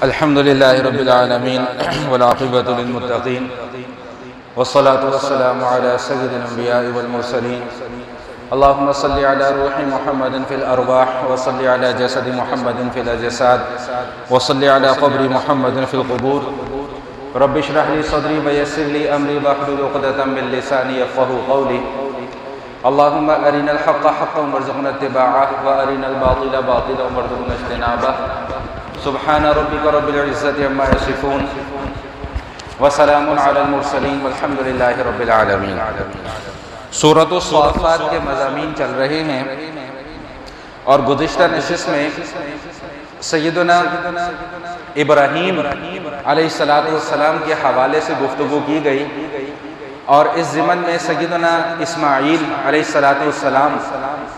الحمد للہ رب العالمین والعاقبۃ للمتقین والصلاة والسلام علی سید الانبیاء والمرسلین اللہم صلی علی روح محمد فی الارواح وصلی علی جسد محمد فی الاجساد وصلی علی قبر محمد فی القبور رب اشرح لی صدری ویسر لی امری واحلل عقدۃ من لسانی یفقهوا قولی اللہم ارنا الحق حقا وارزقنا اتباعه وارنا الباطل باطلا وارزقنا اجتنابه سبحان ربک رب العزت عما یصفون وسلام علی المرسلین والحمد للہ رب العالمین۔ سورۃ الصافات کے مضامین چل رہے ہیں اور گزشتہ نشست میں سیدنا ابراہیم علیہ السلام کے حوالے سے گفتگو کی گئی اور اس ضمن میں سیدنا اسماعیل علیہ السلام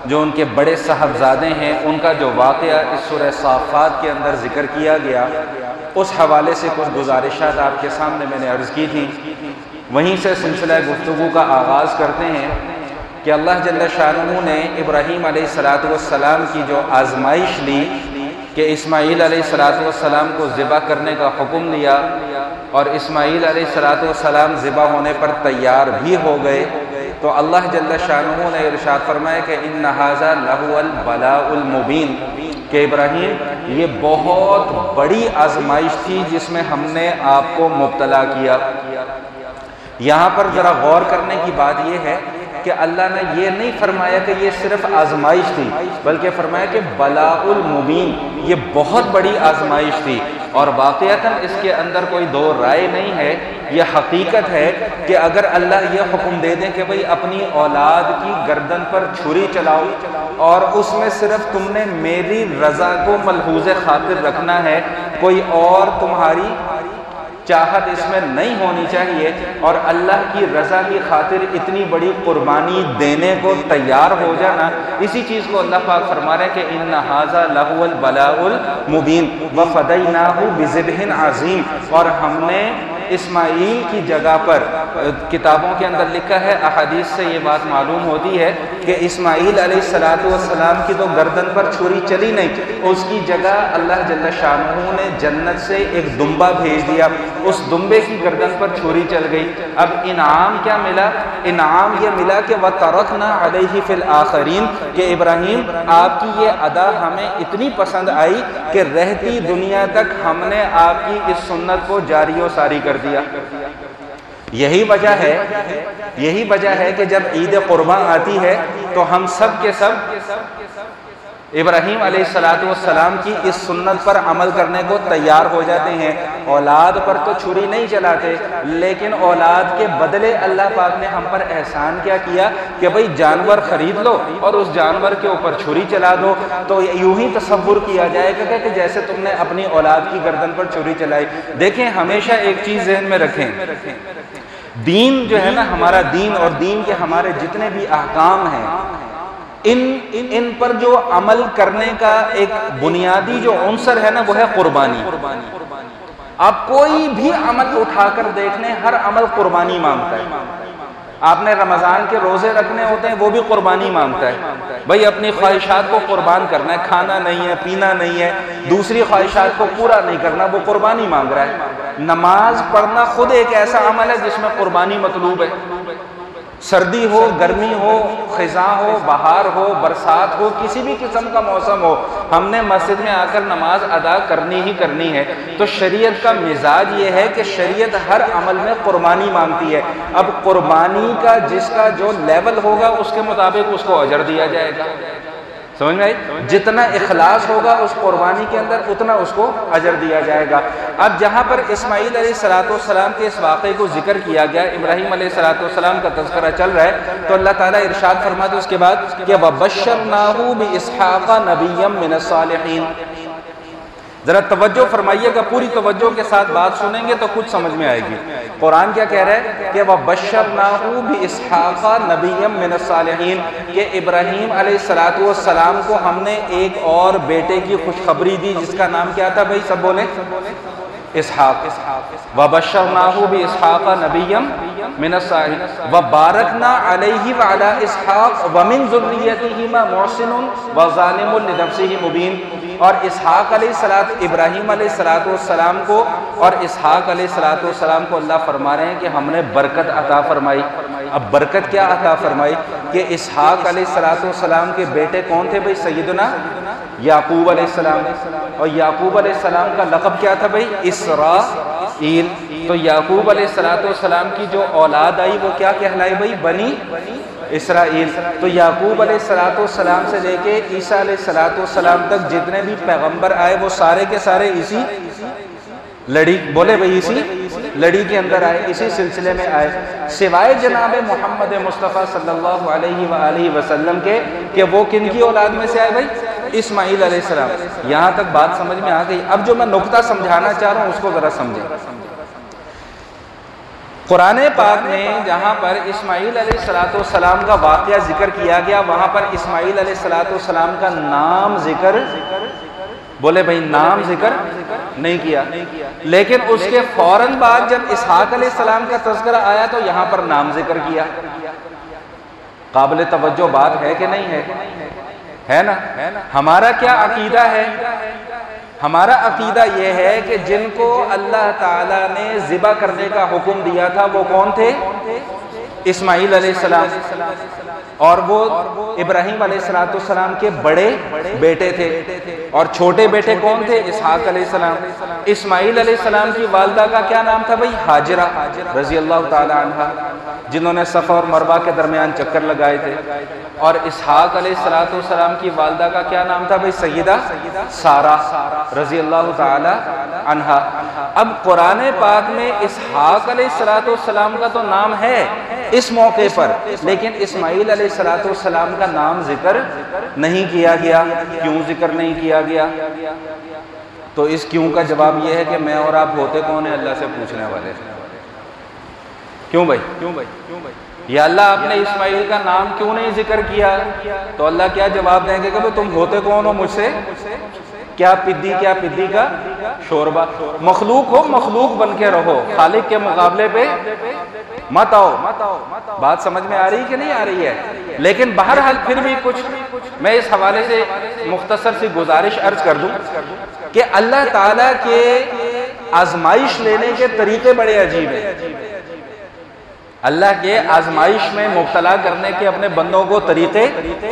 جو ان کے بڑے صاحبزادے ہیں ان کا جو واقعہ اس سورہ صافات کے اندر ذکر کیا گیا اس حوالے سے کچھ گزارشات آپ کے سامنے میں نے عرض کی تھی۔ وہیں سے سلسلہ گفتگو کا آغاز کرتے ہیں کہ اللہ جل شانہ نے ابراہیم علیہ السلام کی جو آزمائش لی کہ اسماعیل علیہ السلام کو ذبح کرنے کا حکم دیا اور اسماعیل علیہ السلام ذبح ہونے پر تیار بھی ہو گئے، تو اللہ جل شانہ نے ارشاد فرمایا کہ ان ھذا لہو البلاء المبین، کہ ابراہیم یہ بہت بڑی آزمائش تھی جس میں ہم نے آپ کو مبتلا کیا۔ یہاں پر ذرا غور کرنے کی بات یہ ہے کہ اللہ نے یہ نہیں فرمایا کہ یہ صرف آزمائش تھی، بلکہ فرمایا کہ بلاء المبین، یہ بہت بڑی آزمائش تھی۔ اور واقعتاً اس کے اندر کوئی دو رائے نہیں ہے، یہ حقیقت ہے کہ اگر اللہ یہ حکم دے دیں کہ بھئی اپنی اولاد کی گردن پر چھری چلاؤ اور اس میں صرف تم نے میری رضا کو ملحوظ خاطر رکھنا ہے، کوئی اور تمہاری چاہت اس میں نہیں ہونی چاہیے، اور اللہ کی رضا کی خاطر اتنی بڑی قربانی دینے کو تیار ہو جانا، اسی چیز کو اللہ پاک فرما رہے ہیں کہ ان ھذا لہو البلاء المبین وفدیناہ بذبح عظیم، اور ہم نے اسماعیل کی جگہ پر کتابوں کے اندر لکھا ہے، احادیث سے یہ بات معلوم ہوتی ہے کہ اسماعیل علیہ السلام کی تو گردن پر چھری چلی نہیں، اس کی جگہ اللہ جل شانہ نے جنت سے ایک دمبا بھیج دیا، اس دمبے کی گردن پر چھری چل گئی۔ اب انعام کیا ملا؟ انعام یہ ملا کہ وَتَرَكْنَا عَلَيْهِ فِي الْآخَرِينَ، کہ ابراہیم آپ کی یہ ادا ہمیں اتنی پسند آئی کہ رہتی دنیا تک ہم نے آپ کی اس سنت کو جاری و ساری کر دیا۔ یہی وجہ ہے کہ جب عید قرباں آتی ہے تو ہم سب کے سب ابراہیم علیہ السلام کی اس سنت پر عمل کرنے کو تیار ہو جاتے ہیں۔ اولاد پر تو چھری نہیں چلاتے، لیکن اولاد کے بدلے اللہ پاک نے ہم پر احسان کیا کیا کہ بھئی جانور خرید لو اور اس جانور کے اوپر چھری چلا دو، تو یوں ہی تصور کیا جائے گا کہ جیسے تم نے اپنی اولاد کی گردن پر چھری چلائی۔ دیکھیں ہمیشہ ایک چیز ذہن میں رکھیں، دین جو ہے نا، ہمارا دین اور دین کے ہمارے جتنے بھی احکام ہیں، ان پر جو عمل کرنے کا ایک بنیادی جو عنصر ہے نا وہ ہے قربانی۔ آپ کوئی بھی عمل اٹھا کر دیکھ لیں، ہر عمل قربانی مانگتا ہے۔ آپ نے رمضان کے روزے رکھنے ہوتے ہیں، وہ بھی قربانی مانگتا ہے۔ بھئی اپنی خواہشات کو قربان کرنا ہے، کھانا نہیں ہے، پینا نہیں ہے، دوسری خواہشات کو پورا نہیں کرنا، وہ قربانی مانگ رہا ہے۔ نماز پڑھنا خود ایک ایسا عمل ہے جس میں قربانی مطلوب ہے۔ سردی ہو، گرمی ہو، خزاں ہو، بہار ہو، برسات ہو، کسی بھی قسم کا موسم ہو، ہم نے مسجد میں آ کر نماز ادا کرنی ہی کرنی ہے۔ تو شریعت کا مزاج یہ ہے کہ شریعت ہر عمل میں قربانی مانگتی ہے۔ اب قربانی کا جس کا جو لیول ہوگا اس کے مطابق اس کو اجر دیا جائے گا، سمجھ میں آئی؟ جتنا اخلاص ہوگا اس قربانی کے اندر اتنا اس کو اجر دیا جائے گا۔ اب جہاں پر اسماعیل علیہ السلام کے اس واقعے کو ذکر کیا گیا، ابراہیم علیہ السلام کا تذکرہ چل رہا ہے، تو اللہ تعالیٰ ارشاد فرماتے اس کے بعد کہ وَبَشَّرْنَاهُ بِإِسْحَاقَ نَبِيًّا مِّنَ الصَّالِحِينَ۔ ذرا توجہ فرمائیے گا، پوری توجہ کے ساتھ بات سنیں گے تو کچھ سمجھ میں آئے گی۔ قرآن کیا کہہ رہا ہے کہ وَبَشَّرْنَاهُ بِإِسْحَاقَ نَبِيًّا مِّنَ الصَّالِحِينَ، کہ ابراہیم علیہ السلام کو ہم نے ایک اور بیٹے کی خوشخبری دی جس کا نام کیا تھا؟ بھائی سب بولیں، اسحاق۔ وَبَشَّرْنَاهُ بِإِسْحَاقَ نَبِيًّا من الصالحین وبارکنا علیہ وعلی اسحاق ومن ذریتہما محسن وظالم لنفسہ مبین. اور اسحاق ابراہیم علیہ السلام کو اور اسحاق علیہ السلام کو اللہ فرما رہے ہیں کہ ہم نے برکت عطا فرمائی. اب برکت کیا عطا فرمائی کہ اسحاق علیہ السلام کے بیٹے کون تھے بھئی؟ سیدنا یعقوب علیہ السلام. اور یعقوب علیہ السلام کا لقب کیا تھا بھئی؟ اسرائیل. تو یعقوب علیہ السلام کی جو اولاد آئی وہ کیا کہلائی بھئی؟ بنی اسرائیل. تو یعقوب علیہ السلام سے لے کے عیسیٰ علیہ السلام تک جتنے بھی پیغمبر آئے وہ سارے کے سارے اسی لڑی، بولے بھئی اسی لڑی کے اندر آئے، اسی سلسلے میں آئے، سوائے جناب محمد مصطفیٰ صلی اللہ علیہ وآلہ وسلم کے کہ وہ کن کی اولاد میں سے آئے بھئی؟ اسماعیل علیہ السلام. یہاں تک بات سمجھ میں آ گئی. اب جو میں نقطہ سمجھانا چاہ رہا ہوں اس کو ذرا سمجھیں. قرآن پاک میں جہاں پر اسماعیل علیہ السلام کا واقعہ ذکر کیا گیا وہاں پر اسماعیل علیہ السلام کا نام ذکر، بولے بھئی نام ذکر نہیں کیا. لیکن اس کے فوراً بعد جب اسحاق علیہ السلام کا تذکرہ آیا تو یہاں پر نام ذکر کیا. قابل توجہ بات ہے کہ نہیں ہے نا؟ ہمارا کیا عقیدہ ہے؟ ہمارا عقیدہ یہ ہے کہ جن کو اللہ تعالیٰ نے ذبح کرنے کا حکم دیا تھا وہ کون تھے؟ اسماعیل علیہ السلام. اور وہ ابراہیم علیہ السلام کے بڑے بیٹے تھے. اور چھوٹے بیٹے کون تھے؟ اسحاق علیہ السلام. اسماعیل علیہ السلام کی والدہ کا کیا نام تھا بھئی؟ ہاجرہ رضی اللہ تعالی عنہ، جنہوں نے صفا اور مروہ کے درمیان چکر لگائے تھے. اور اسحاق علیہ السلام کی والدہ کا کیا نام تھا بھئی؟ سیدہ سارہ رضی اللہ تعالی عنہ. اب قرآن پاک میں اسحاق علیہ السلام کا تو نام ہے اس موقع پر، لیکن اسماعیل علیہ السلام کا نام ذکر نہیں کیا گیا. کیوں ذکر نہیں کیا گیا؟ تو اس کیوں کا جواب یہ ہے کہ میں اور آپ ہوتے کون ہیں اللہ سے پوچھنے والے. کیوں بھائی؟ یا اللہ آپ نے اسماعیل کا نام کیوں نہیں ذکر کیا؟ تو اللہ کیا جواب دیں گے کہ تم ہوتے کون ہو مجھ سے؟ کیا پدی کا شوربہ. مخلوق ہو مخلوق بن کے رہو، خالق کے مقابلے پہ مت آؤ. بات سمجھ میں آ رہی کہ نہیں آ رہی ہے؟ لیکن بہرحال پھر بھی کچھ میں اس حوالے سے مختصر سی گزارش عرض کر دوں کہ اللہ تعالیٰ کے آزمائش لینے کے طریقے بڑے عجیب ہیں. اللہ کے آزمائش میں مبتلا کرنے کے اپنے بندوں کو طریقے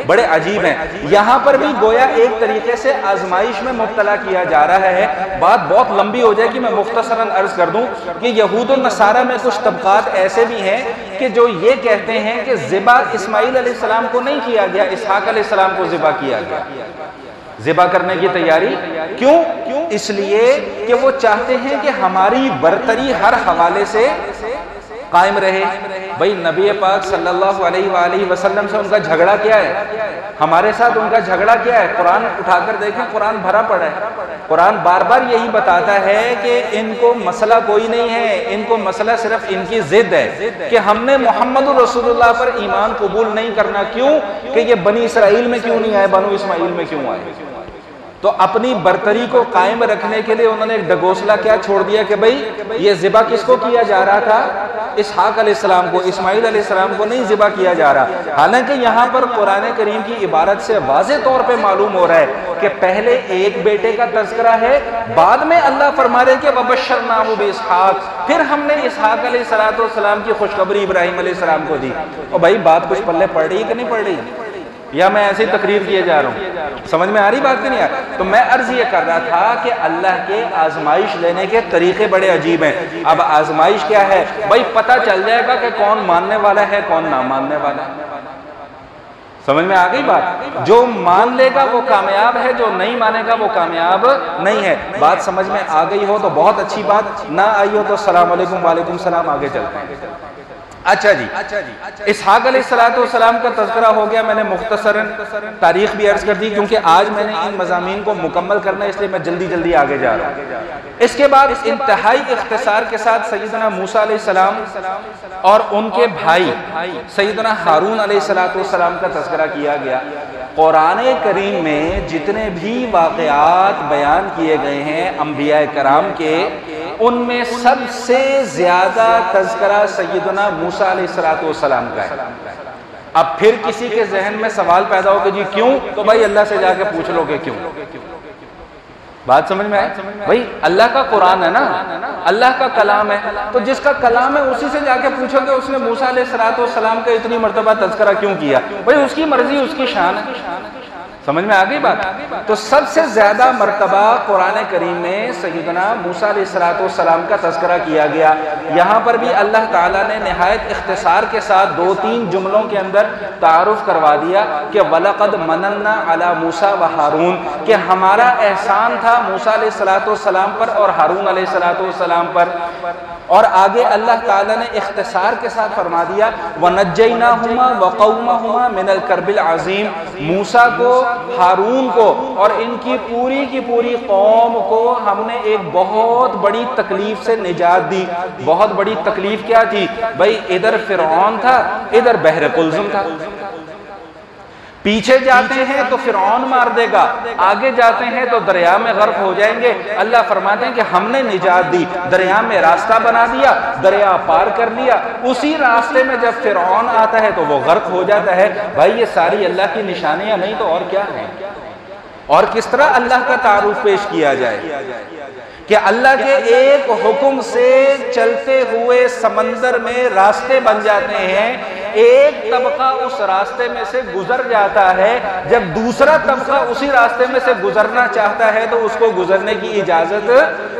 بڑے عجیب ہیں. یہاں پر بھی گویا ایک طریقے سے آزمائش میں مبتلا کیا جا رہا ہے. بات بہت لمبی ہو جائے گی، میں مختصراً عرض کر دوں کہ یہود و نصارہ میں کچھ طبقات ایسے بھی ہیں کہ جو یہ کہتے ہیں کہ ذبح اسماعیل علیہ السلام کو نہیں کیا گیا، اسحاق علیہ السلام کو ذبح کیا گیا. ذبح کرنے کی تیاری کیوں؟ اس لیے کہ وہ چاہتے ہیں کہ ہماری برتری ہر حوالے سے قائم رہے. بھئی نبی پاک صلی اللہ علیہ وآلہ وسلم سے ان کا جھگڑا کیا ہے؟ ہمارے ساتھ ان کا جھگڑا کیا ہے؟ قرآن اٹھا کر دیکھیں، قرآن بھرا پڑا ہے. قرآن بار بار یہی بتاتا ہے کہ ان کو مسئلہ کوئی نہیں ہے، ان کو مسئلہ صرف ان کی ضد ہے کہ ہم نے محمد رسول اللہ پر ایمان قبول نہیں کرنا. کیوں؟ کہ یہ بنی اسرائیل میں کیوں نہیں آئے، بنو اسماعیل میں کیوں آئے. تو اپنی برتری کو قائم رکھنے کے لیے انہوں نے ایک ڈگوسلہ کیا چھوڑ دیا کہ بھئی یہ ذبح کس کو کیا جا رہا تھا؟ اسحاق علیہ السلام کو، اسماعیل علیہ السلام کو نہیں ذبح کیا جا رہا. حالانکہ یہاں پر قرآن کریم کی عبارت سے واضح طور پہ معلوم ہو رہا ہے کہ پہلے ایک بیٹے کا تذکرہ ہے، بعد میں اللہ فرما رہے کہ وَبَشَّرْنَاهُ بِإِسْحَاقَ، پھر ہم نے اسحاق علیہ السلام کی خوشخبری ابراہیم علیہ السلام کو دی. اور بھائی بات کچھ پلے پڑ رہی کہ نہیں پڑ رہی؟ یا میں ایسے تقریر کیے جا رہا ہوں؟ سمجھ میں آ رہی بات کہ نہیں آ رہی؟ تو میں عرض یہ کر رہا تھا کہ اللہ کے آزمائش لینے کے طریقے بڑے عجیب ہیں. اب آزمائش کیا ہے بھائی؟ پتہ چل جائے گا کہ کون ماننے والا ہے کون نہ ماننے والا ہے. سمجھ میں آ گئی بات؟ جو مان لے گا وہ کامیاب ہے، جو نہیں مانے گا وہ کامیاب نہیں ہے. بات سمجھ میں آ گئی ہو تو بہت اچھی بات، نہ آئی ہو تو السلام علیکم وعلیکم السلام، آگے چلتے ہیں. اچھا جی، اسحاق علیہ السلام کا تذکرہ ہو گیا. میں نے مختصراً تاریخ بھی عرض کر دی کیونکہ آج میں نے ان مضامین کو مکمل کرنا ہے، اس لیے میں جلدی آگے جا رہا ہوں. اس کے بعد انتہائی اختصار کے ساتھ سیدنا موسیٰ علیہ السلام اور ان کے بھائی سیدنا ہارون علیہ السلام کا تذکرہ کیا گیا. قرآن کریم میں جتنے بھی واقعات بیان کیے گئے ہیں انبیاء کرام کے، ان میں سب سے زیادہ تذکرہ سیدنا موسیٰ علیہ السلام کا ہے۔ اب پھر کسی کے ذہن میں سوال پیدا ہو کہ جی کیوں؟ تو بھائی اللہ سے جا کے پوچھ لو کہ کیوں۔ بات سمجھ میں آئے؟ بھائی اللہ کا قرآن ہے نا، اللہ کا کلام ہے، تو جس کا کلام ہے اسی سے جا کے پوچھو کہ اس نے موسیٰ علیہ السلام کا اتنی مرتبہ تذکرہ کیوں کیا؟ بھائی اس کی مرضی، اس کی شان ہے۔ سمجھ میں آگئی بات؟ تو سب سے زیادہ مرتبہ قرآن کریم میں سیدنا موسیٰ علیہ السلام کا تذکرہ کیا گیا۔ یہاں پر بھی اللہ تعالیٰ نے نہایت اختصار کے ساتھ 2-3 جملوں کے اندر تعارف کروا دیا کہ وَلَقَدْ مَنَنَّا عَلَى مُوسَىٰ وَهَارُونَ، کہ ہمارا احسان تھا موسیٰ علیہ السلام پر اور ہارون علیہ السلام پر۔ اور آگے اللہ تعالیٰ نے اختصار کے ساتھ فرما دیا وَنَجَّيْنَاهُمَا وَقَوْمَهُمَا مِنَ الْكَرْبِ الْعَظِيمِ، موسیٰ کو، ہارون کو اور ان کی پوری قوم کو ہم نے ایک بہت بڑی تکلیف سے نجات دی۔ بہت بڑی تکلیف کیا تھی؟ بھائی ادھر فرعون تھا، ادھر بحر قلزم تھا۔ پیچھے جاتے ہیں تو فرعون مار دے گا، آگے جاتے ہیں تو دریا میں غرق ہو جائیں گے۔ اللہ فرماتے ہیں کہ ہم نے نجات دی، دریا میں راستہ بنا دیا، دریا پار کر لیا۔ اسی راستے میں جب فرعون آتا ہے تو وہ غرق ہو جاتا ہے۔ بھائی یہ ساری اللہ کی نشانیاں نہیں تو اور کیا ہیں؟ اور کس طرح اللہ کا تعارف پیش کیا جائے کہ اللہ کے ایک حکم سے چلتے ہوئے سمندر میں راستے بن جاتے ہیں، ایک طبقہ اس راستے میں سے گزر جاتا ہے، جب دوسرا طبقہ اسی راستے میں سے گزرنا چاہتا ہے تو اس کو گزرنے کی اجازت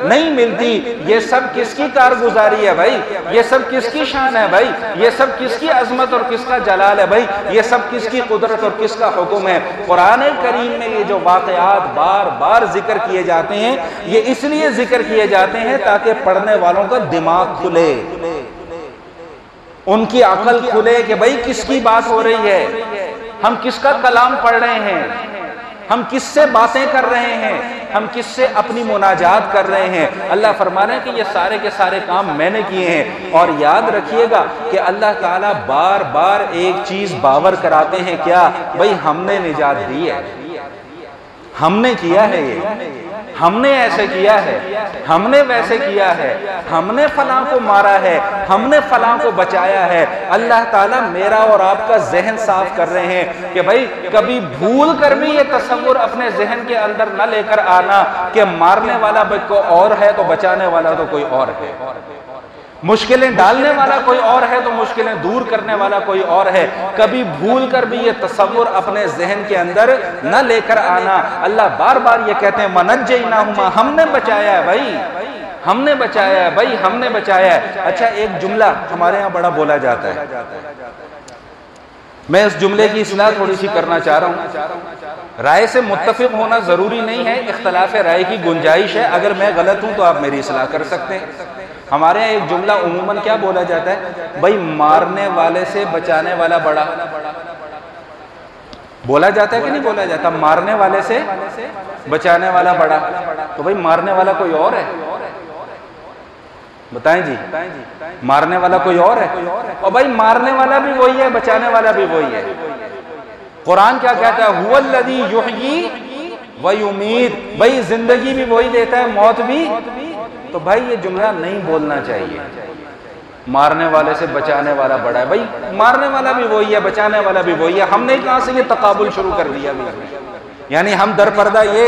نہیں ملتی۔ یہ سب کس کی کارگزاری ہے بھائی؟ یہ سب کس کی شان ہے بھائی؟ یہ سب کس کی عظمت اور کس کا جلال ہے بھائی؟ یہ سب کس کی قدرت اور کس کا حکم ہے؟ قرآن کریم میں یہ جو واقعات بار بار ذکر کیے جاتے ہیں، یہ اس لیے ذکر کیے جاتے ہیں تاکہ پڑھنے والوں کا دماغ کھلے، ان کی عقل کھلے کہ بھئی کس کی بات ہو رہی ہے، ہم کس کا کلام پڑھ رہے ہیں، ہم کس سے باتیں کر رہے ہیں، ہم کس سے اپنی مناجات کر رہے ہیں۔ اللہ فرما رہے ہیں کہ یہ سارے کے سارے کام میں نے کیے ہیں۔ اور یاد رکھیے گا کہ اللہ تعالیٰ بار بار ایک چیز باور کراتے ہیں، کیا؟ بھئی ہم نے نجات دی ہے، ہم نے کیا ہے، یہ ہم نے ایسے کیا ہے، ہم نے ویسے کیا ہے، ہم نے فلاں کو مارا ہے، ہم نے فلاں کو بچایا ہے۔ اللہ تعالیٰ میرا اور آپ کا ذہن صاف کر رہے ہیں کہ بھائی کبھی بھول کر بھی یہ تصور اپنے ذہن کے اندر نہ لے کر آنا کہ مارنے والا کوئی اور ہے تو بچانے والا تو کوئی اور ہے، مشکلیں ڈالنے والا کوئی اور ہے تو مشکلیں دور کرنے والا کوئی اور ہے۔ کبھی بھول کر بھی یہ تصور اپنے ذہن کے اندر نہ لے کر آنا۔ اللہ بار بار یہ کہتے ہیں وَنَجَّيْنَاهُمَا، ہم نے بچایا ہے بھائی، ہم نے بچایا ہے بھائی، ہم نے بچایا ہے۔ اچھا ایک جملہ ہمارے ہاں بڑا بولا جاتا ہے، میں اس جملے کی اصلاح تھوڑی سی کرنا چاہ رہا ہوں۔ رائے سے متفق ہونا ضروری نہیں ہے، اختلاف رائے کی گنجائش ہے، اگر میں غلط ہوں تو آپ میری اصلاح کر سکتے ہیں۔ ہمارے یہاں ایک جملہ عموماً کیا بولا جاتا ہے؟ بھائی مارنے والے سے بچانے والا بڑا، بولا جاتا ہے کہ نہیں بولا جاتا؟ مارنے والے سے بچانے والا بڑا، تو بھائی مارنے والا کوئی اور ہے؟ بتائیں جی، مارنے والا کوئی اور ہے؟ اور بھائی مارنے والا بھی وہی ہے، بچانے والا بھی وہی ہے۔ قرآن کیا کہتا ہے؟ هُوَ الَّذِي يُحْيِي وَيُمِيتُ، بھائی زندگی بھی وہی دیتا ہے، موت بھی۔ تو بھائی یہ جملہ نہیں بولنا چاہیے، مارنے والے سے بچانے والا بڑا ہے۔ بھائی مارنے والا بھی وہی ہے، بچانے والا بھی وہی ہے۔ ہم نے کہاں سے یہ تقابل شروع کر دیا بھی؟ یعنی ہم در پردہ یہ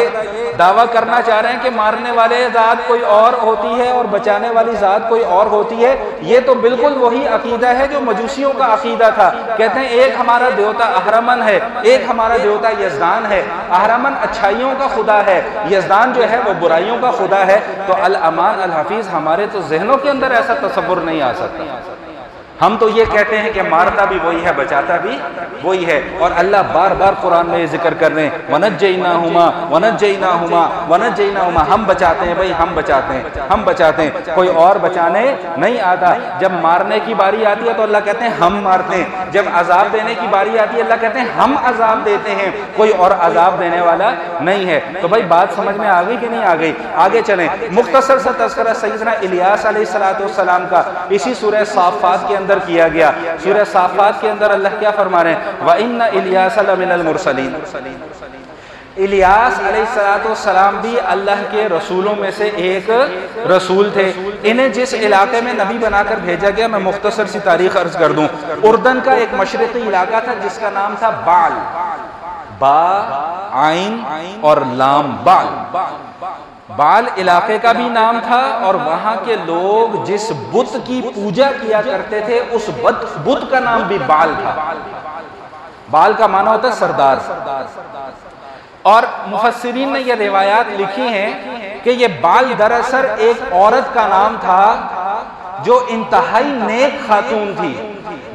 دعویٰ کرنا چاہ رہے ہیں کہ مارنے والے ذات کوئی اور ہوتی ہے اور بچانے والی ذات کوئی اور ہوتی ہے۔ یہ تو بالکل وہی عقیدہ ہے جو مجوسیوں کا عقیدہ تھا۔ کہتے ہیں ایک ہمارا دیوتا اہرمن ہے، ایک ہمارا دیوتا یزدان ہے۔ اہرمن اچھائیوں کا خدا ہے، یزدان جو ہے وہ برائیوں کا خدا ہے۔ تو الامان الحفیظ ہمارے تو ذہنوں کے اندر ایسا تصور نہیں آ سکتا۔ ہم تو یہ کہتے ہیں کہ مارتا بھی وہی ہے، بچاتا بھی وہی ہے۔ اور اللہ بار بار قرآن میں یہ ذکر کر رہے ہیں وَنَجَّيْنَاهُمَا وَنَجَّيْنَاهُمَا وَنَجَّيْنَاهُمَا، ہم بچاتے ہیں بھائی، ہم بچاتے ہیں، ہم بچاتے ہیں، کوئی اور بچانے نہیں آتا۔ جب مارنے کی باری آتی ہے تو اللہ کہتے ہیں ہم مارتے ہیں، جب عذاب دینے کی باری آتی ہے اللہ کہتے ہیں ہم عذاب دیتے ہیں، کوئی اور عذاب دینے والا نہیں ہے۔ تو بھائی بات سمجھ میں آ گئی کہ نہیں آ گئی؟ آگے چلیں، مختصر سا تذکرہ سیدنا الیاس علیہ السلام کا اسی سورہ صافات کے اندر کیا گیا۔ سورہ صافات کے اندر اللہ کیا فرما رہے ہیں؟ وَإِنَّ إِلْيَاسَ لَمِنَ الْمُرْسَلِينَ، الیاس علیہ السلام بھی اللہ کے رسولوں میں سے ایک رسول تھے. انہیں جس علاقے میں نبی بنا کر بھیجا گیا، میں مختصر سی تاریخ عرض کر دوں. اردن کا ایک مشرقی علاقہ تھا جس کا نام تھا بال، با عین اور لام، بال. بال علاقے کا بھی نام تھا، اور وہاں کے لوگ جس بت کی پوجا کیا کرتے تھے اس بت کا نام بھی بال تھا. بال کا معنی ہوتا ہے سردار. اور مفسرین نے یہ روایات لکھی ہیں کہ یہ بال دراصل ایک عورت کا نام تھا جو انتہائی نیک خاتون تھی.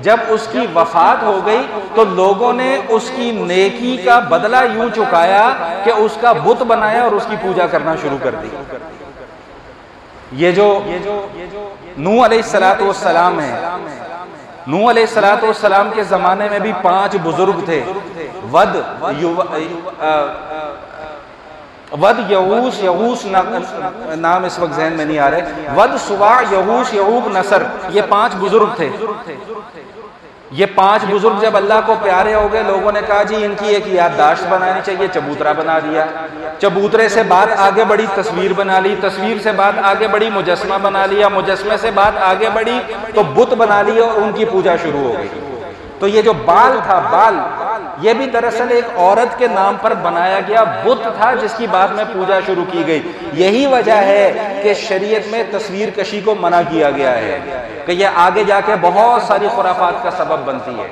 جب اس کی وفات ہو گئی تو لوگوں نے اس کی نیکی کا بدلہ یوں چکایا کہ اس کا بت بنایا اور اس کی پوجا کرنا شروع کر دی. یہ جو نوح علیہ السلام ہے، نوح علیہ السلام کے زمانے میں بھی 5 بزرگ تھے. ود، یغوث نام اس وقت ذہن میں نہیں آ رہے، ود، سواع، یغوث، یعوق، نصر، یہ 5 بزرگ تھے. یہ 5 بزرگ جب اللہ کو پیارے ہو گئے، لوگوں نے کہا جی ان کی ایک یادداشت بنانی چاہیے، چبوترا بنا دیا. چبوترے سے بات آگے بڑھی، تصویر بنا لی. تصویر سے بات آگے بڑھی، مجسمہ بنا لیا. مجسمے سے بات آگے بڑھی تو بت بنا لیا اور ان کی پوجا شروع ہو گئی. تو یہ جو بال تھا، بال، یہ بھی دراصل ایک عورت کے نام پر بنایا گیا بت تھا جس کی بعد میں پوجا شروع کی گئی. یہی وجہ ہے کہ شریعت میں تصویر کشی کو منع کیا گیا ہے کہ یہ آگے جا کے بہت ساری خرافات کا سبب بنتی ہے.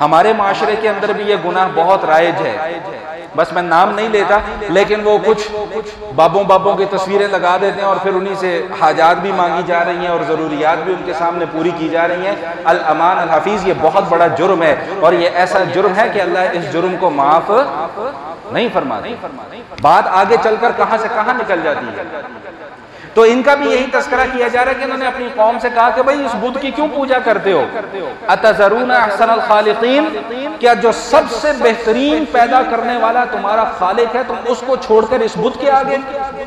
ہمارے معاشرے کے اندر بھی یہ گناہ بہت رائج ہے. بس میں نام نہیں لیتا، لیکن وہ کچھ بابوں کی تصویریں لگا دیتے ہیں اور پھر انہی سے حاجات بھی مانگی جا رہی ہیں اور ضروریات بھی ان کے سامنے پوری کی جا رہی ہیں. الامان الحفیظ، یہ بہت بڑا جرم ہے، اور یہ ایسا جرم ہے کہ اللہ اس جرم کو معاف نہیں فرماتا. بات آگے چل کر کہاں سے کہاں نکل جاتی ہے. تو ان کا بھی یہی تذکرہ کیا جا رہا ہے کہ انہوں نے اپنی قوم سے کہا کہ بھئی اس بت کی کیوں پوجا کرتے ہو؟ اتذرون احسن الخالقین، کیا جو سب سے بہترین پیدا کرنے والا تمہارا خالق ہے، تم اس کو چھوڑ کر اس بت کے آگے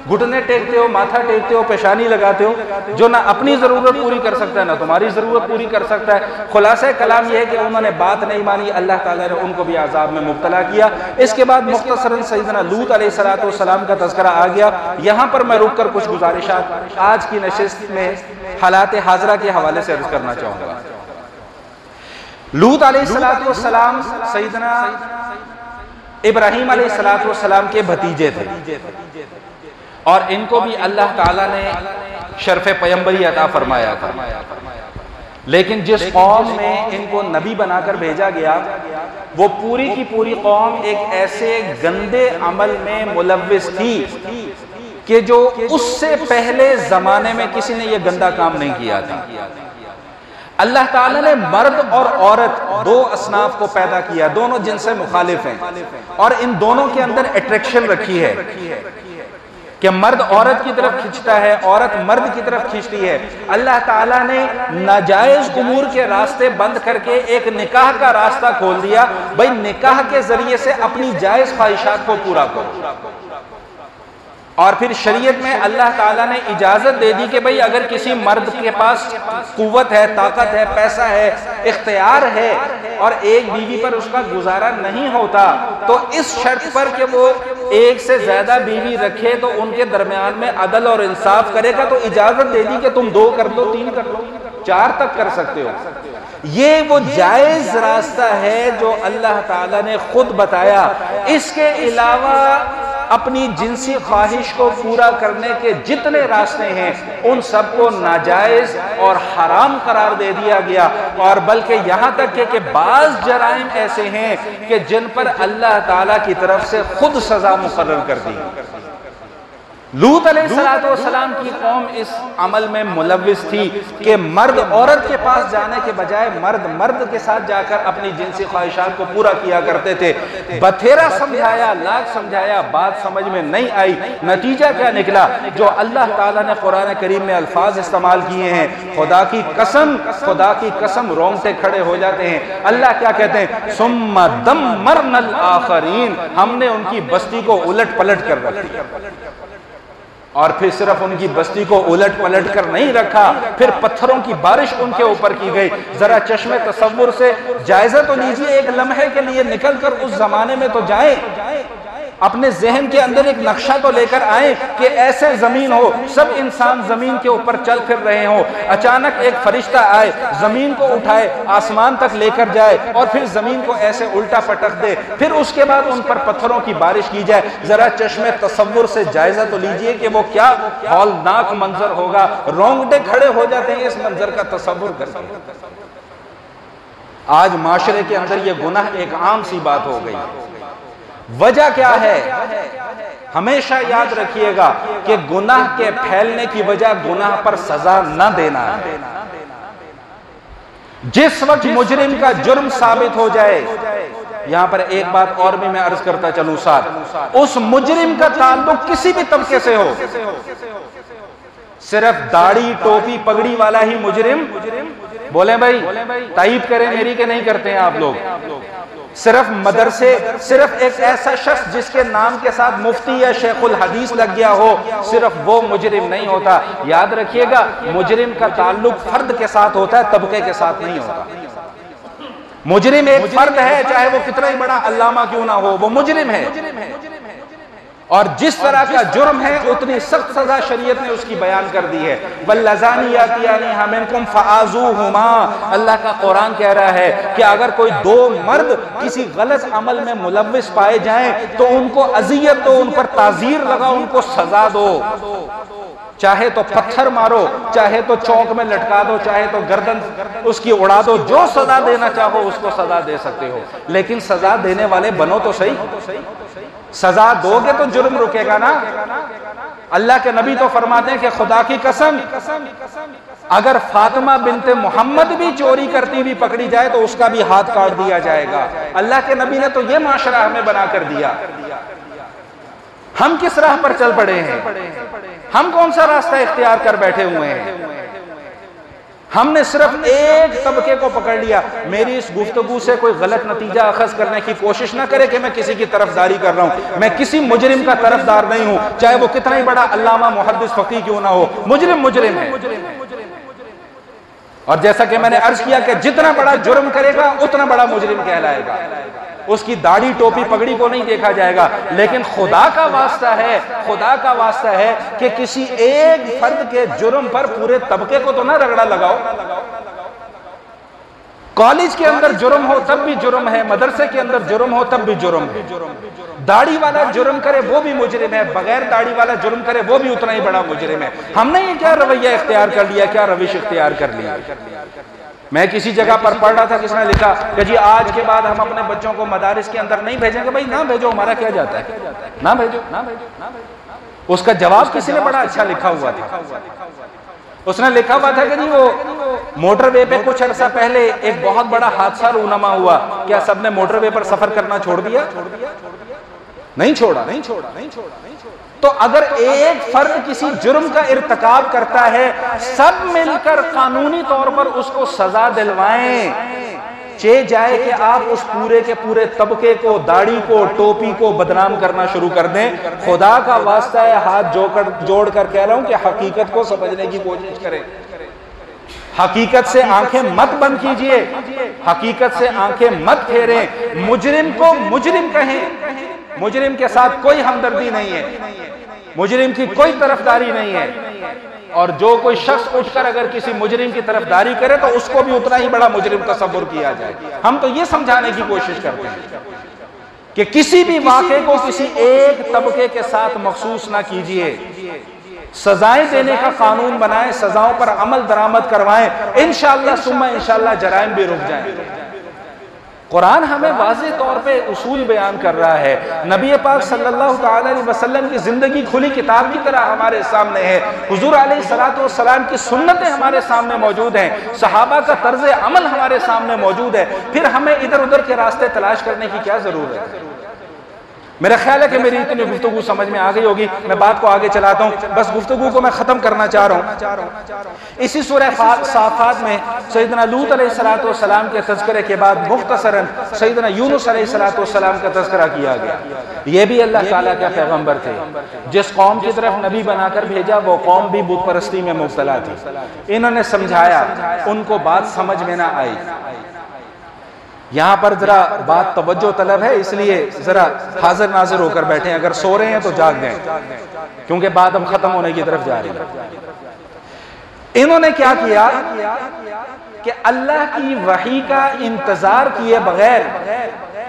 گھٹنے ٹیکتے ہو، ماتھا ٹیکتے ہو، پیشانی لگاتے ہو، جو نہ اپنی ضرورت پوری کر سکتا ہے نہ تمہاری ضرورت پوری کر سکتا ہے. خلاصہ کلام یہ ہے کہ انہوں نے بات نہیں مانی، اللہ تعالیٰ نے ان کو بھی عذاب میں مبتلا کیا. اس کے بعد مختصراً سیدنا لوط علیہ السلام کا تذکرہ آ گیا. یہاں پر میں رک کر کچھ گزارشات آج کی نشست میں حالات حاضرہ کے حوالے سے عرض کرنا چاہوں گا. لوط علیہ السلام سیدنا ابراہیم علیہ السلام کے بھتیجے تھے، اور ان کو بھی اللہ تعالیٰ نے شرف پیمبری عطا فرمایا تھا. لیکن جس قوم میں ان کو نبی بنا کر بھیجا گیا، وہ پوری کی پوری قوم ایک ایسے گندے عمل میں ملوث تھی کہ جو اس سے پہلے زمانے میں کسی نے یہ گندا کام نہیں کیا تھا. اللہ تعالیٰ نے مرد اور عورت 2 اصناف کو پیدا کیا، دونوں جن سے مخالف ہیں، اور ان دونوں کے اندر اٹریکشن رکھی ہے کہ مرد عورت کی طرف کھینچتا ہے، عورت مرد کی طرف کھینچتی ہے. اللہ تعالیٰ نے ناجائز امور کے راستے بند کر کے ایک نکاح کا راستہ کھول دیا. بھئی نکاح کے ذریعے سے اپنی جائز خواہشات کو پورا کرو. اور پھر شریعت میں اللہ تعالیٰ نے اجازت دے دی کہ بھئی اگر کسی مرد کے پاس قوت ہے، طاقت ہے، پیسہ ہے، اختیار ہے، اور ایک بیوی پر اس کا گزارا نہیں ہوتا، تو اس شرط پر کہ وہ ایک سے زیادہ بیوی رکھے تو ان کے درمیان میں عدل اور انصاف کرے گا، تو اجازت دے دی کہ تم 2 کر لو، 3 کر لو، 4 تک کر سکتے ہو. یہ وہ جائز راستہ ہے جو اللہ تعالیٰ نے خود بتایا. اس کے علاوہ اپنی جنسی خواہش کو پورا کرنے کے جتنے راستے ہیں ان سب کو ناجائز اور حرام قرار دے دیا گیا. اور بلکہ یہاں تک کہ بعض جرائم ایسے ہیں کہ جن پر اللہ تعالیٰ کی طرف سے خود سزا مقرر کر دی. لوط علیہ السلام کی قوم اس عمل میں ملوث تھی کہ مرد عورت کے پاس جانے کے بجائے مرد مرد کے ساتھ جا کر اپنی جنسی خواہشات کو پورا کیا کرتے تھے. بتھیرا سمجھایا، لاکھ سمجھایا، بات سمجھ میں نہیں آئی. نتیجہ کیا نکلا؟ جو اللہ تعالیٰ نے قرآن کریم میں الفاظ استعمال کیے ہیں، خدا کی قسم رونگٹے کھڑے ہو جاتے ہیں. اللہ کیا کہتے ہیں؟ ثم دمرنا الآخرین، ہم نے ان کی بستی کو الٹ پلٹ کر رکھ دیا. اور پھر صرف ان کی بستی کو الٹ پلٹ کر نہیں رکھا، پھر پتھروں کی بارش ان کے اوپر کی گئی. ذرا چشم تصور سے جائزہ تو لیجئے، ایک لمحے کے لیے نکل کر اس زمانے میں تو جائیں اپنے ذہن کے اندر ایک نقشہ تو لے کر آئیں کہ ایسے زمین ہو، سب انسان زمین کے اوپر چل پھر رہے ہوں، اچانک ایک فرشتہ آئے، زمین کو اٹھائے، آسمان تک لے کر جائے اور پھر زمین کو ایسے الٹا پٹک دے، پھر اس کے بعد ان پر پتھروں کی بارش کی جائے۔ ذرا چشم تصور سے جائزہ تو لیجئے کہ وہ کیا ہولناک منظر ہوگا۔ رونگٹے کھڑے ہو جاتے ہیں اس منظر کا تصور کر کے۔ آج معاشرے کے اندر یہ گناہ ایک عام سی بات ہو گئی۔ وجہ کیا ہے؟ ہمیشہ یاد رکھیے گا کہ گناہ کے پھیلنے کی وجہ گناہ پر سزا نہ دینا ہے۔ جس وقت مجرم کا جرم ثابت ہو جائے، یہاں پر ایک بات اور بھی میں عرض کرتا چلوں ساتھ، اس مجرم کا تعلق کسی بھی طبقے سے ہو، صرف داڑھی ٹوپی پگڑی والا ہی مجرم، بولیں بھائی تائید کریں میری کہ نہیں کرتے ہیں آپ لوگ، صرف مدرسے، صرف ایک ایسا شخص جس کے نام کے ساتھ مفتی یا شیخ الحدیث لگ گیا ہو، صرف وہ مجرم نہیں ہوتا۔ یاد رکھیے گا مجرم کا تعلق فرد کے ساتھ ہوتا ہے، طبقے کے ساتھ نہیں ہوتا۔ مجرم ایک فرد ہے، چاہے وہ کتنا ہی بڑا علامہ کیوں نہ ہو، وہ مجرم ہے، اور جس طرح کا جرم ہے اتنی سخت سزا شریعت نے اس کی بیان کر دی ہے۔ وَاللَّذَانِ يَأْتِيَانِهَا مِنْكُمْ فَآذُوهُمَا، اللہ کا قرآن کہہ رہا ہے کہ اگر کوئی دو مرد کسی غلط عمل میں ملوث پائے جائیں تو ان کو اذیت دو، ان پر تعزیر لگاؤ، ان کو سزا دو، چاہے تو پتھر مارو، چاہے تو چوک میں لٹکا دو، چاہے تو گردن اس کی اڑا دو، جو سزا دینا چاہو اس کو سزا دے سکتے ہو، لیکن سزا دینے والے بنو تو صحیح۔ سزا دو گے تو جرم رکے گا نا۔ اللہ کے نبی تو فرماتے ہیں کہ خدا کی قسم اگر فاطمہ بنت محمد بھی چوری کرتی بھی پکڑی جائے تو اس کا بھی ہاتھ کاٹ دیا جائے گا۔ اللہ کے نبی نے تو یہ معاشرہ ہمیں بنا کر دیا۔ ہم کس راہ پر چل پڑے ہیں؟ ہم کون سا راستہ اختیار کر بیٹھے ہوئے ہیں؟ ہم نے صرف ایک طبقے کو پکڑ لیا۔ میری اس گفتگو سے کوئی غلط نتیجہ اخذ کرنے کی کوشش نہ کرے کہ میں کسی کی طرفداری کر رہا ہوں، میں کسی مجرم کا طرفدار نہیں ہوں، چاہے وہ کتنا ہی بڑا علامہ محدث فقیہ کیوں نہ ہو، مجرم ہے۔ اور جیسا کہ میں نے عرض کیا کہ جتنا بڑا جرم کرے گا اتنا بڑا مجرم کہلائے گا، اس کی داڑھی ٹوپی پگڑی کو نہیں دیکھا جائے گا۔ لیکن خدا کا واسطہ ہے کہ کسی ایک فرد کے جرم پر پورے طبقے کو تو نہ رگڑا لگاؤ۔ کالج کے اندر جرم ہو تب بھی جرم ہے، مدرسے کے اندر جرم ہو تب بھی جرم ہے۔ داڑھی والا جرم کرے وہ بھی مجرم ہے، بغیر داڑھی والا جرم کرے وہ بھی اتنا ہی بڑا مجرم ہے۔ ہم نے یہ کیا رویہ اختیار کر لیا، کیا روش اختیار کر لیا؟ میں کسی جگہ پر پڑھ رہا تھا، کس نے لکھا کہ جی آج کے بعد ہم اپنے بچوں کو مدارس کے اندر نہیں بھیجیں گے۔ بھائی نہ بھیجو، ہمارا کیا جاتا ہے، نہ بھیجو۔ اس کا جواب کسی نے بڑا اچھا لکھا ہوا تھا، اس نے لکھا ہوا تھا کہ جی وہ موٹر وے پہ کچھ عرصہ پہلے ایک بہت بڑا حادثہ رونما ہوا، کیا سب نے موٹر وے پر سفر کرنا چھوڑ دیا؟ نہیں چھوڑا۔ تو اگر ایک فرد کسی جرم کا ارتکاب کرتا ہے، سب مل کر قانونی طور پر اس کو سزا دلوائیں، چہ جائے کہ آپ اس پورے کے پورے طبقے کو، داڑھی کو، ٹوپی کو بدنام کرنا شروع کر دیں۔ خدا کا واسطہ ہے، ہاتھ جوڑ کر کہہ رہا ہوں کہ حقیقت کو سمجھنے کی کوشش کریں، حقیقت سے آنکھیں مت بند کیجئے، حقیقت سے آنکھیں مت پھیریں۔ مجرم کو مجرم کہیں، مجرم کے ساتھ کوئی ہمدردی نہیں ہے، مجرم کی کوئی طرفداری نہیں ہے، اور جو کوئی شخص اٹھ کر اگر کسی مجرم کی طرفداری کرے تو اس کو بھی اتنا ہی بڑا مجرم تصور کیا جائے۔ ہم تو یہ سمجھانے کی کوشش کرتے ہیں کہ کسی بھی واقعے کو کسی ایک طبقے کے ساتھ مخصوص نہ کیجئے، سزائیں دینے کا قانون بنائیں، سزاؤں پر عمل درآمد کروائیں، انشاءاللہ ثم انشاءاللہ جرائم بھی رک جائیں۔ قرآن ہمیں واضح طور پہ اصول بیان کر رہا ہے، نبی پاک صلی اللہ تعالی علیہ وسلم کی زندگی کھلی کتاب کی طرح ہمارے سامنے ہے، حضور علیہ السلام کی سنتیں ہمارے سامنے موجود ہیں، صحابہ کا طرز عمل ہمارے سامنے موجود ہے، پھر ہمیں ادھر ادھر کے راستے تلاش کرنے کی کیا ضرورت ہے؟ میرا خیال ہے کہ میری اتنی گفتگو سمجھ میں آ گئی ہوگی، میں بات کو آگے چلاتا ہوں، بس گفتگو کو میں ختم کرنا چاہ رہا ہوں۔ اسی سورہ صافات میں سیدنا لوط علیہ السلام کے تذکرے کے بعد مختصراً سیدنا یونس علیہ السلام کا تذکرہ کیا گیا۔ یہ بھی اللہ تعالیٰ کے پیغمبر تھے، جس قوم کی طرف نبی بنا کر بھیجا وہ قوم بھی بت پرستی میں مبتلا تھی۔ انہوں نے سمجھایا، ان کو بات سمجھ میں نہ آئی، یہاں پر ذرا بات توجہ طلب ہے، اس لیے ذرا حاضر ناظر ہو کر بیٹھیں، اگر سو رہے ہیں تو جاگ جائیں کیونکہ بات اب ختم ہونے کی طرف جا رہی ہے۔ انہوں نے کیا کیا کہ اللہ کی وحی کا انتظار کیے بغیر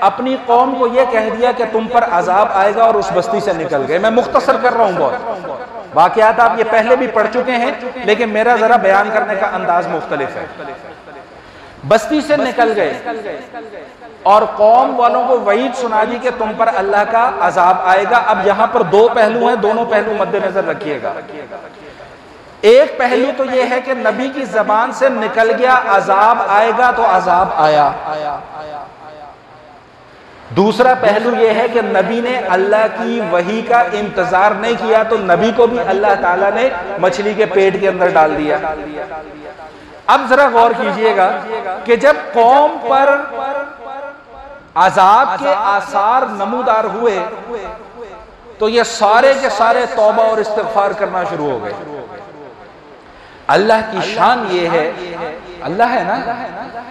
اپنی قوم کو یہ کہہ دیا کہ تم پر عذاب آئے گا اور اس بستی سے نکل گئے۔ میں مختصر کر رہا ہوں، بہت واقعات آپ یہ پہلے بھی پڑھ چکے ہیں لیکن میرا ذرا بیان کرنے کا انداز مختلف ہے۔ بستی سے نکل گئے اور قوم والوں کو وعید سنا دی کہ تم پر اللہ کا عذاب آئے گا۔ اب یہاں پر دو پہلو ہیں، دونوں پہلو مد نظر رکھیے گا۔ ایک پہلو تو یہ ہے کہ نبی کی زبان سے نکل گیا عذاب آئے گا تو عذاب آیا۔ دوسرا پہلو یہ ہے کہ نبی نے اللہ کی وحی کا انتظار نہیں کیا تو نبی کو بھی اللہ تعالیٰ نے مچھلی کے پیٹ کے اندر ڈال دیا۔ اب ذرا غور کیجئے گا کہ جب قوم پر عذاب کے آثار نمودار ہوئے تو یہ سارے کے سارے توبہ اور استغفار کرنا شروع ہو گئے۔ اللہ کی شان یہ ہے، اللہ ہے نا،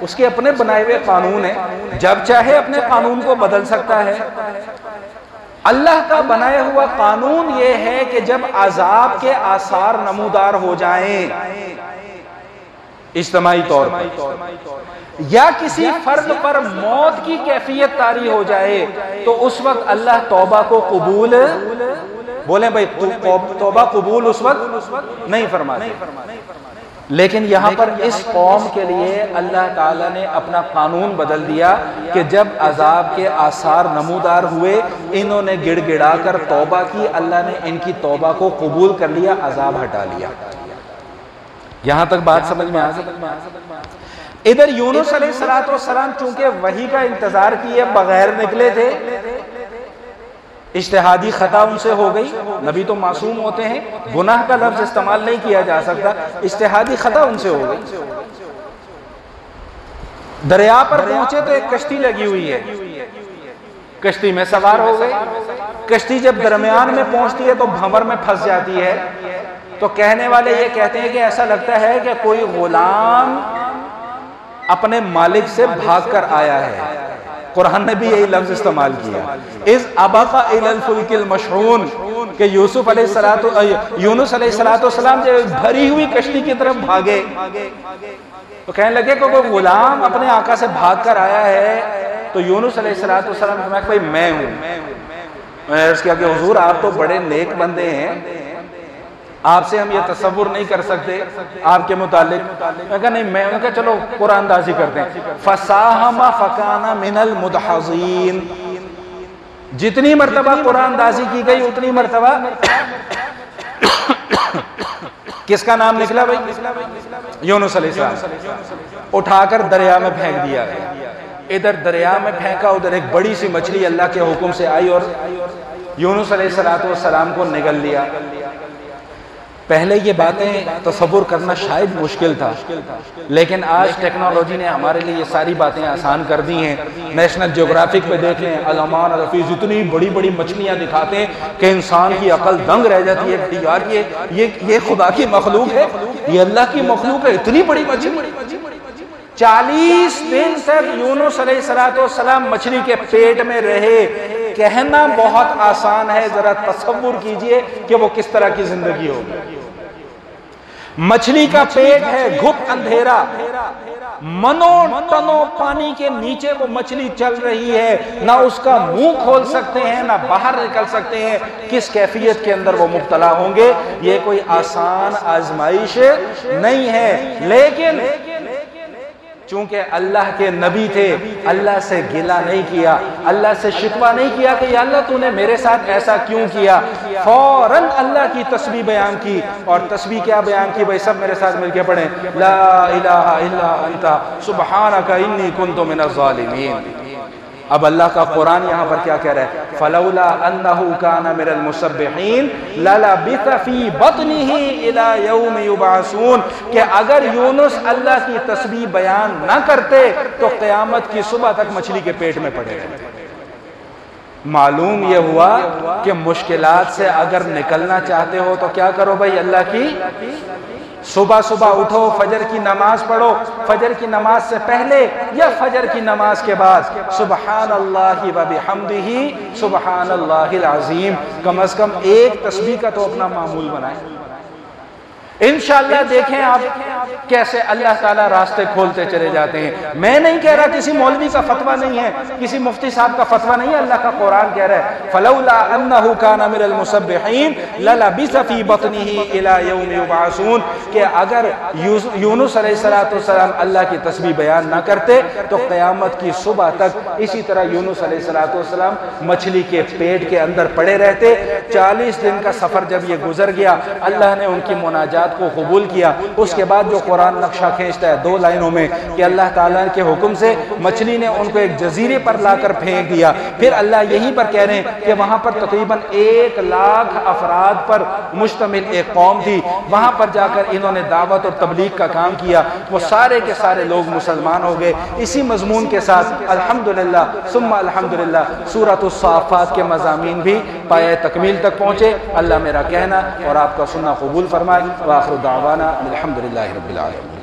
اس کے اپنے بنائے ہوئے قانون ہیں، جب چاہے اپنے قانون کو بدل سکتا ہے۔ اللہ کا بنایا ہوا قانون یہ ہے کہ جب عذاب کے آثار نمودار ہو جائیں اجتماعی طور پر یا کسی فرد پر موت کی کیفیت طاری ہو جائے تو اس وقت اللہ توبہ کو قبول، بولیں بھائی توبہ قبول اس وقت نہیں فرماتے۔ لیکن یہاں پر اس قوم کے لیے اللہ تعالیٰ نے اپنا قانون بدل دیا کہ جب عذاب کے آثار نمودار ہوئے انہوں نے گڑ گڑا کر توبہ کی، اللہ نے ان کی توبہ کو قبول کر لیا، عذاب ہٹا لیا۔ یہاں تک بات سمجھ میں آ گئی۔ ادھر یونس علیہ السلام چونکہ وحی کا انتظار کیے بغیر نکلے تھے، اجتہادی خطا ان سے ہو گئی، نبی تو معصوم ہوتے ہیں، گناہ کا لفظ استعمال نہیں کیا جا سکتا، اجتہادی خطا ان سے ہو گئی۔ دریا پر پہنچے تو ایک کشتی لگی ہوئی ہے، کشتی میں سوار ہو گئے۔ کشتی جب درمیان میں پہنچتی ہے تو بھنور میں پھنس جاتی ہے، تو کہنے والے یہ کہتے ہیں کہ ایسا لگتا ہے کہ کوئی غلام اپنے مالک سے بھاگ کر آیا ہے۔ قرآن نے بھی یہی لفظ استعمال کیا، اِذْ أَبَقَ إِلَى الْفُلْكِ الْمَشْحُونِ، کہ یونس علیہ السلام جب بھری ہوئی کشتی کی طرف بھاگے تو کہنے لگے کہ کوئی غلام اپنے آقا سے بھاگ کر آیا ہے، تو یونس علیہ السلام نے کہا میں ہوں۔ میں نے عرض کیا کہ حضور آپ تو بڑے نیک بندے ہیں، آپ سے ہم یہ تصور نہیں کر سکتے آپ کے متعلق۔ میں کہا نہیں، میں نے کہا چلو قرآن اندازی کرتے ہیں۔ فَسَاهَمَ فَكَانَ مِنَ الْمُدْحَضِينَ، جتنی مرتبہ قرآن اندازی کی گئی اتنی مرتبہ کس کا نام نکلا بھائی؟ یونس علیہ السلام، اٹھا کر دریا میں پھینک دیا گیا۔ ادھر دریا میں پھینکا، ادھر ایک بڑی سی مچھلی اللہ کے حکم سے آئی اور یونس علیہ السلام کو نگل لیا۔ پہلے یہ باتیں تصور کرنا شاید مشکل تھا، لیکن آج ٹیکنالوجی نے ہمارے لیے یہ ساری باتیں آسان کر دی ہیں۔ نیشنل جیوگرافک پہ دیکھ لیں، علمان الحفیظ اتنی بڑی بڑی مچھلیاں دکھاتے ہیں کہ انسان کی عقل دنگ رہ جاتی ہے کہ یار یہ خدا کی مخلوق ہے، یہ اللہ کی مخلوق ہے، اتنی بڑی مچھلی۔ 40 دن تک یونس علیہ السلام مچھلی کے پیٹ میں رہے۔ کہنا بہت آسان ہے، ذرا تصور کیجئے کہ وہ کس طرح کی زندگی ہوگی۔ مچھلی کا پیٹ ہے، گھپ اندھیرا، منوں ٹنوں پانی کے نیچے وہ مچھلی چل رہی ہے، نہ اس کا منہ کھول سکتے ہیں نہ باہر نکل سکتے ہیں۔ کس کیفیت کے اندر وہ مبتلا ہوں گے، یہ کوئی آسان آزمائش نہیں ہے۔ لیکن چونکہ اللہ کے نبی تھے، اللہ سے گلہ نہیں کیا، اللہ سے شکوہ نہیں کیا کہ یا اللہ تو نے میرے ساتھ ایسا کیوں کیا، فوراً اللہ کی تسبیح بیان کی۔ اور تسبیح کیا بیان کی بھائی؟ سب میرے ساتھ مل کے پڑھیں، لا الہ الا انت سبحانک انی کنت من الظالمین۔ اب اللہ کا قرآن یہاں پر کیا کہہ رہا ہے؟ فَلَوْلَا أَنَّهُ كَانَ مِنَ الْمُسَبِّحِينَ لَلَبِثَ فِي بَطْنِهِ إِلَى يَوْمِ يُبْعَثُونَ، کہ اگر یونس اللہ کی تسبیح بیان نہ کرتے تو قیامت کی صبح تک مچھلی کے پیٹ میں پڑے رہتے۔ معلوم یہ ہوا کہ مشکلات سے اگر نکلنا چاہتے ہو تو کیا کرو بھائی؟ اللہ کی صبح صبح اٹھو، فجر کی نماز پڑھو، فجر کی نماز سے پہلے یا فجر کی نماز کے بعد سبحان اللہ و بحمدہ سبحان اللہ العظیم کم از کم ایک تسبیح کا تو اپنا معمول بنائیں۔ انشاءاللہ دیکھیں آپ کیسے اللہ تعالیٰ راستے کھولتے چلے جاتے ہیں۔ میں نہیں کہہ رہا، کسی مولوی کا فتویٰ نہیں ہے، کسی مفتی صاحب کا فتویٰ نہیں ہے، اللہ کا قرآن کہہ رہا ہے فَلَوْلَا أَنَّهُ كَانَ مِنَ الْمُسَبِّحِينَ لَلَبِثَ فِي بَطْنِهِ إِلَى يَوْمِ يُبْعَثُونَ کہ اگر یونس علیہ السلام اللہ کی تسبیح بیان نہ کرتے تو قیامت کی صبح تک اسی طرح یونس علیہ السلام مچھلی کے پیٹ کے اندر پڑے رہتے۔ 40 دن کا سفر جب یہ گزر گیا، اللہ نے ان کی مناجات کو قبول کیا۔ اس کے بعد جو قرآن نقشہ کھینچتا ہے 2 لائنوں میں کہ اللہ تعالیٰ کے حکم سے مچھلی نے ان کو ایک جزیرے پر لا کر پھینک دیا، پھر اللہ یہی پر کہہ رہے ہیں کہ وہاں پر تقریباً 1 لاکھ افراد پر مشتمل ایک قوم تھی، وہاں پر جا کر انہوں نے دعوت اور تبلیغ کا کام کیا، وہ سارے کے سارے لوگ مسلمان ہو گئے۔ اسی مضمون کے ساتھ الحمدللہ ثم الحمدللہ سورۃ الصافات کے مضامین بھی پایہ تکمیل تک پہنچے۔ اللہ میرا کہنا اور آپ کا سننا قبول فرمائے۔ وآخر دعوانا الحمدللہ رب العالمین۔